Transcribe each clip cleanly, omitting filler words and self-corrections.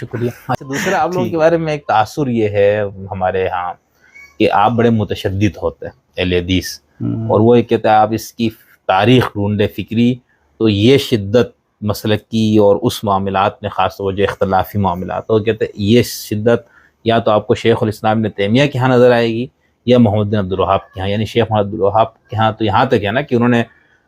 شکریہ. اچھا دوسرا آپ لوگوں کے بارے میں ایک تاثر یہ ہے ہمارے ہاں کہ آپ بڑے متشدد ہوتے ہیں اہل حدیث، اور وہ ایک کہتا ہے آپ اس کی تاریخ ڈھونڈے فکری تو یہ شدت مسلک کی اور اس معاملات میں خاص طور جو اختلافی معاملات، تو کہتے ہیں یہ شدت یا تو آپ کو شیخ الاسلام ابن تیمیہ کے ہاں نظر آئے گی یا محمد بن عبد الوہاب کے ہاں. یعنی شیخ محمد عبد الوہاب کے ہاں تو یہاں تک ہے نا کہ انہوں نے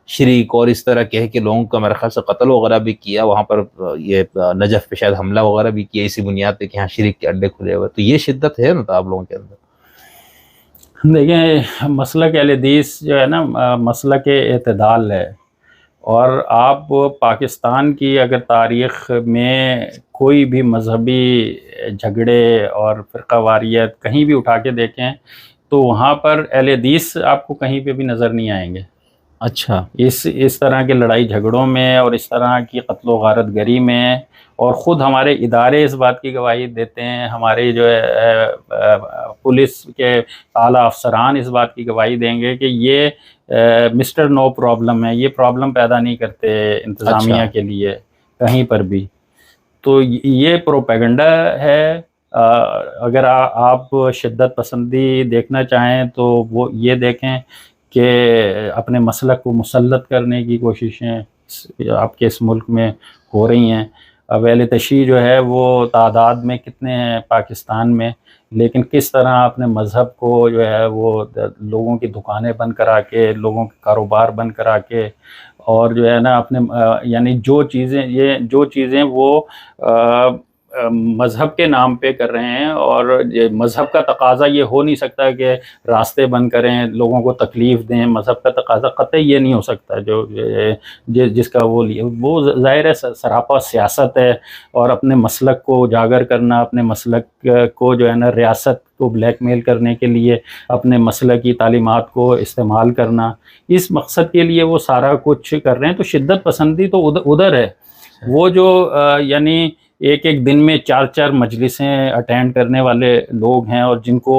شرک اور اس طرح کہہ کے لوگوں کا میرے خیال سے قتل وغیرہ بھی کیا، وہاں پر یہ نجف پہ شاید حملہ وغیرہ بھی کیا اسی بنیاد پہ کہ یہاں شرک کے اڈے کھلے ہوئے. تو یہ شدت ہے نا تو آپ لوگوں کے اندر. دیکھیں مسلک اہل حدیث جو ہے نا مسلک اعتدال ہے، اور آپ پاکستان کی اگر تاریخ میں کوئی بھی مذہبی جھگڑے اور فرقہ واریت کہیں بھی اٹھا کے دیکھیں تو وہاں پر اہل حدیث آپ کو کہیں پہ بھی نظر نہیں آئیں گے. اچھا اس طرح کے لڑائی جھگڑوں میں اور اس طرح کی قتل و غارت گری میں، اور خود ہمارے ادارے اس بات کی گواہی دیتے ہیں، ہمارے جو ہے پولیس کے اعلیٰ افسران اس بات کی گواہی دیں گے کہ یہ مسٹر نو پرابلم ہے، یہ پرابلم پیدا نہیں کرتے انتظامیہ کے لیے کہیں پر بھی. تو یہ پروپیگنڈا ہے. اگر آپ شدت پسندی دیکھنا چاہیں تو وہ یہ دیکھیں کہ اپنے مسلک کو مسلط کرنے کی کوششیں آپ کے اس ملک میں ہو رہی ہیں. اب اہل تشیع جو ہے وہ تعداد میں کتنے ہیں پاکستان میں، لیکن کس طرح اپنے مذہب کو جو ہے وہ لوگوں کی دکانیں بند کرا کے، لوگوں کے کاروبار بند کرا کے، اور جو ہے نا اپنے یعنی جو چیزیں وہ مذہب کے نام پہ کر رہے ہیں، اور مذہب کا تقاضا یہ ہو نہیں سکتا کہ راستے بند کریں، لوگوں کو تکلیف دیں. مذہب کا تقاضا قطعی یہ نہیں ہو سکتا جو جس کا وہ ظاہر ہے سراپا سیاست ہے، اور اپنے مسلک کو اجاگر کرنا، اپنے مسلک کو جو ہے نا ریاست کو بلیک میل کرنے کے لیے اپنے مسلک کی تعلیمات کو استعمال کرنا، اس مقصد کے لیے وہ سارا کچھ کر رہے ہیں. تو شدت پسندی تو ادھر ہے. وہ جو یعنی ایک دن میں 4 مجلسیں اٹینڈ کرنے والے لوگ ہیں، اور جن کو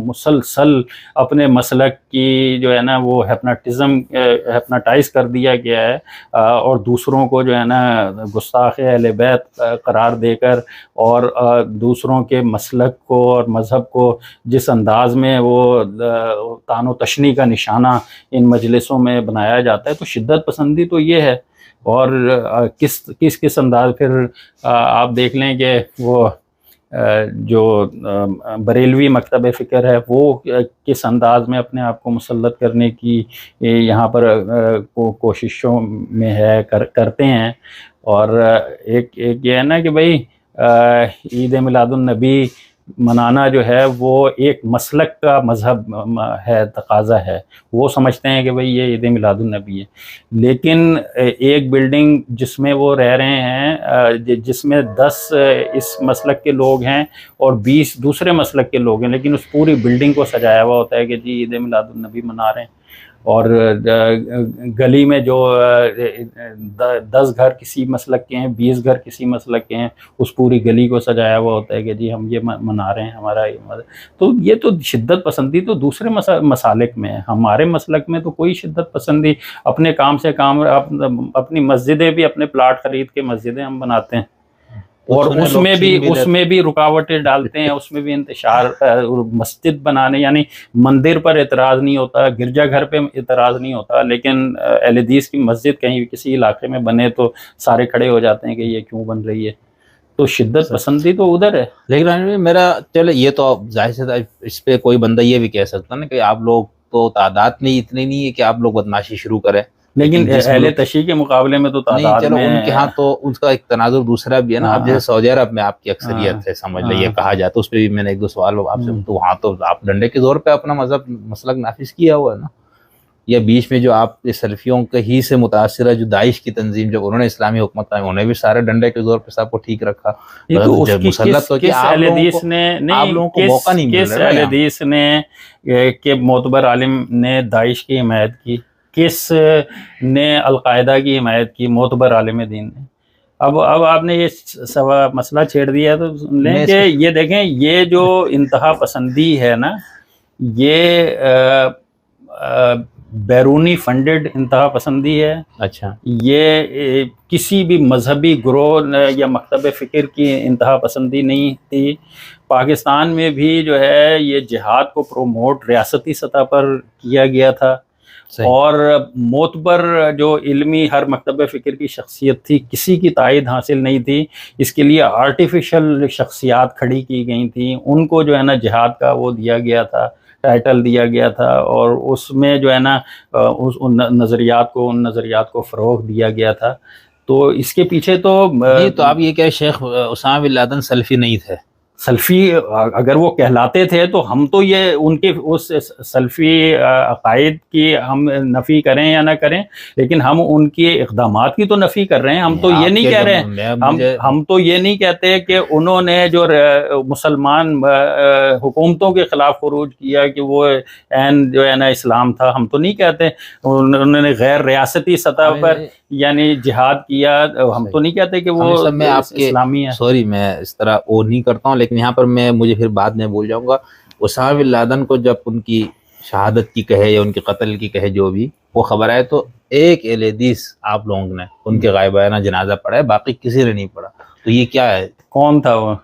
مسلسل اپنے مسلک کی جو ہے نا وہ ہیپناٹائز کر دیا گیا ہے، اور دوسروں کو جو ہے نا گستاخ اہل بیت قرار دے کر، اور دوسروں کے مسلک کو اور مذہب کو جس انداز میں وہ طعن و تشنیع کا نشانہ ان مجلسوں میں بنایا جاتا ہے. تو شدت پسندی تو یہ ہے. اور کس انداز پھر آپ دیکھ لیں کہ وہ جو بریلوی مکتب فکر ہے وہ کس انداز میں اپنے آپ کو مسلط کرنے کی یہاں پر کوششوں میں ہے کرتے ہیں. اور ایک یہ ہے نا کہ بھائی عید میلاد النبی منانا جو ہے وہ ایک مسلک کا مذہب ہے، تقاضا ہے. وہ سمجھتے ہیں کہ بھئی یہ عید میلاد النبی ہے، لیکن ایک بلڈنگ جس میں وہ رہ رہے ہیں، جس میں 10 اس مسلک کے لوگ ہیں اور 20 دوسرے مسلک کے لوگ ہیں، لیکن اس پوری بلڈنگ کو سجایا ہوا ہوتا ہے کہ جی عید میلاد النبی منا رہے ہیں. اور گلی میں جو 10 گھر کسی مسلک کے ہیں، 20 گھر کسی مسلک کے ہیں، اس پوری گلی کو سجایا ہوا ہوتا ہے کہ جی ہم یہ منا رہے ہیں ہمارا تو یہ تو شدت پسندی تو دوسرے مسالک میں ہے. ہمارے مسلک میں تو کوئی شدت پسندی، اپنے کام سے کام، اپنی مسجدیں بھی اپنے پلاٹ خرید کے مسجدیں ہم بناتے ہیں، اور اس میں بھی رکاوٹیں ڈالتے ہیں، اس میں بھی انتشار. مسجد بنانے یعنی مندر پر اعتراض نہیں ہوتا، گرجا گھر پہ اعتراض نہیں ہوتا، لیکن اہل حدیث کی مسجد کہیں کسی علاقے میں بنے تو سارے کھڑے ہو جاتے ہیں کہ یہ کیوں بن رہی ہے. تو شدت پسندی تو ادھر ہے. لیکن میرا چلے یہ تو ظاہر سے اس پہ کوئی بندہ یہ بھی کہہ سکتا نا کہ آپ لوگ تو تعداد میں اتنے نہیں ہے کہ آپ لوگ بدماشی شروع کریں، لیکن اہل تشیع کے مقابلے میں تو تعداد چلو میں ان کے ہاں تو ان کا ایک تناظر دوسرا بھی ہے نا. اب جیسے سعودی عرب میں آپ کی اکثریت ہے سمجھ لیں، یہ کہا جاتا ہے، اس پہ بھی میں نے 1-2 سوال آپ سے، تو وہاں تو آپ ڈنڈے کے زور پہ اپنا مذہب مسلک نافذ کیا ہوا ہے نا. یا بیچ میں جو آپ سلفیوں کے ہی سے متاثر ہے جو داعش کی تنظیم، جب انہوں نے اسلامی حکومت قائم، انہوں نے بھی سارے ڈنڈے کے زور پہ سب کو ٹھیک رکھا. مسلط تو کہ آپ لوگوں کو موقع نہیں مل رہا. اہل حدیث نے کہ معتبر عالم نے داعش کی حمایت کی، کس نے القاعدہ کی حمایت کی؟ معتبر عالم دین نے. اب آپ نے یہ مسئلہ چھیڑ دیا تو سن لیں کہ یہ دیکھیں، یہ جو انتہا پسندی ہے نا، یہ بیرونی فنڈڈ انتہا پسندی ہے. اچھا. یہ کسی بھی مذہبی گروہ یا مکتب فکر کی انتہا پسندی نہیں تھی. پاکستان میں بھی جو ہے یہ جہاد کو پروموٹ ریاستی سطح پر کیا گیا تھا. اور معتبر جو علمی ہر مکتب فکر کی شخصیت تھی کسی کی تائید حاصل نہیں تھی. اس کے لیے آرٹیفیشل شخصیات کھڑی کی گئی تھیں. ان کو جو ہے نا جہاد کا وہ دیا گیا تھا، ٹائٹل دیا گیا تھا، اور اس میں جو ہے نا ان نظریات کو فروغ دیا گیا تھا. تو اس کے پیچھے تو آپ یہ کہ شیخ اسامہ بن لادن سلفی نہیں تھے؟ سلفی اگر وہ کہلاتے تھے تو ہم تو یہ ان کے اس سلفی عقائد کی ہم نفی کریں یا نہ کریں، لیکن ہم ان کے اقدامات کی تو نفی کر رہے ہیں. ہم تو یہ نہیں کہہ رہے ہیں، ہم تو یہ نہیں کہتے کہ انہوں نے جو مسلمان حکومتوں کے خلاف خروج کیا کہ وہ عین جو ہے نا اسلام تھا. ہم تو نہیں کہتے. انہوں نے غیر ریاستی سطح پر یعنی جہاد کیا. ہم تو نہیں کہتے کہ وہ اسلامی ہے. سوری میں اس طرح وہ نہیں کرتا ہوں، لیکن یہاں پر مجھے پھر بعد میں بول جاؤں گا. اسامہ بن لادن کو جب ان کی شہادت کی کہے یا ان کے قتل کی کہے جو بھی وہ خبر آئے تو ایک اہل حدیث آپ لوگوں نے ان کے غائبانہ جنازہ پڑھا ہے، باقی کسی نے نہیں پڑھا. تو یہ کیا ہے؟ کون تھا وہ؟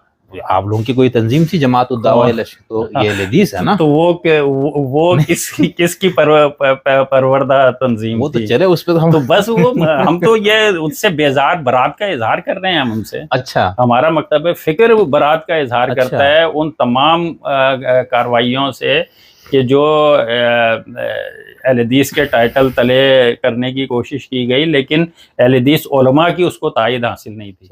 آپ لوگوں کی کوئی تنظیم تھی جماعت الدعوہ لشکر، تو یہ اہل حدیث ہے نا. تو وہ کس کی پروردہ تنظیم وہ تو چلے اس پہ تو بس وہ ہم تو یہ ان سے بیزار برات کا اظہار کر رہے ہیں. ہم ان سے اچھا ہمارا مکتب فکر برات کا اظہار کرتا ہے ان تمام کارروائیوں سے کہ جو اہل حدیث کے ٹائٹل تلے کرنے کی کوشش کی گئی، لیکن اہل حدیث علماء کی اس کو تائید حاصل نہیں تھی.